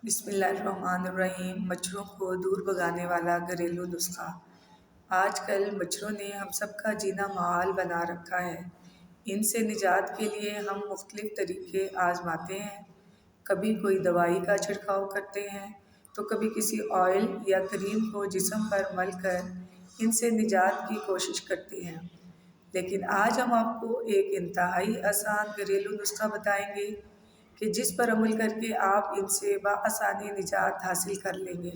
بسم اللہ الرحمن الرحیم۔ مچھروں کو دور بھگانے والا گھریلو نسخہ۔ آج کل مچھروں نے ہم سب کا جینا محال بنا رکھا ہے۔ ان سے نجات کے لیے ہم مختلف طریقے آزماتے ہیں۔ کبھی کوئی دوائی کا چھڑکاؤ کرتے ہیں تو کبھی کسی آئل یا کریم کو جسم پر مل کر ان سے نجات کی کوشش کرتے ہیں۔ لیکن آج ہم آپ کو ایک انتہائی آسان گھریلو نسخہ بتائیں گے کہ جس پر عمل کر کے آپ ان سے بآسانی نجات حاصل کر لیں گے۔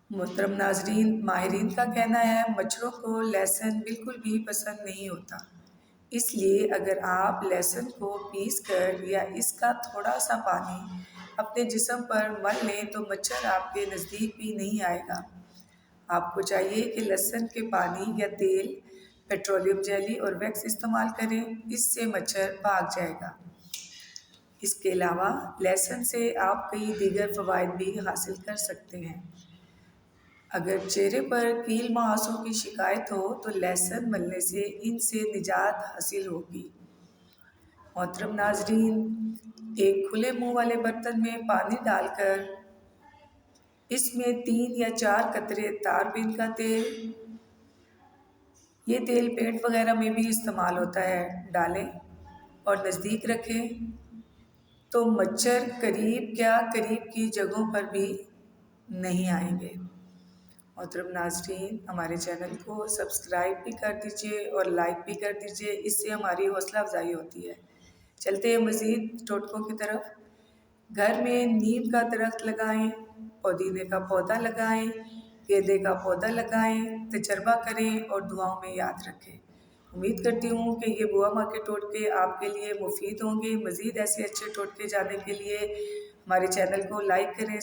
محترم ناظرین، ماہرین کا کہنا ہے مچھروں کو لہسن بالکل بھی پسند نہیں ہوتا۔ اس لیے اگر آپ لہسن کو پیس کر یا اس کا تھوڑا سا پانی اپنے جسم پر مل لیں تو مچھر آپ کے نزدیک بھی نہیں آئے گا۔ آپ کو چاہیے کہ لہسن کے پانی یا تیل، پیٹرولیم جیلی اور ویکس استعمال کریں، اس سے مچھر بھاگ جائے گا۔ اس کے علاوہ لہسن سے آپ کئی دیگر فوائد بھی حاصل کر سکتے ہیں۔ اگر چہرے پر کیل مہاسوں کی شکایت ہو تو لہسن ملنے سے ان سے نجات حاصل ہوگی۔ محترم ناظرین، ایک کھلے منہ والے برتن میں پانی ڈال کر اس میں 3 یا 4 قطرے تاربین کا تیل، یہ تیل پینٹ وغیرہ میں بھی استعمال ہوتا ہے، ڈالیں اور نزدیک رکھیں تو مچھر قریب کی جگہوں پر بھی نہیں آئیں گے۔ محترم ناظرین، ہمارے چینل کو سبسکرائب بھی کر دیجئے اور لائک بھی کر دیجئے، اس سے ہماری حوصلہ افزائی ہوتی ہے۔ چلتے ہیں مزید ٹوٹکوں کی طرف۔ گھر میں نیم کا درخت لگائیں، پودینے کا پودا لگائیں، گیندے کا پودا لگائیں، تجربہ کریں اور دعاؤں میں یاد رکھیں۔ امید کرتی ہوں کہ یہ بوا ماں کے ٹوٹکے آپ کے لیے مفید ہوں گے۔ مزید ایسے اچھے ٹوٹکے جاننے کے لیے ہمارے چینل کو لائک کریں۔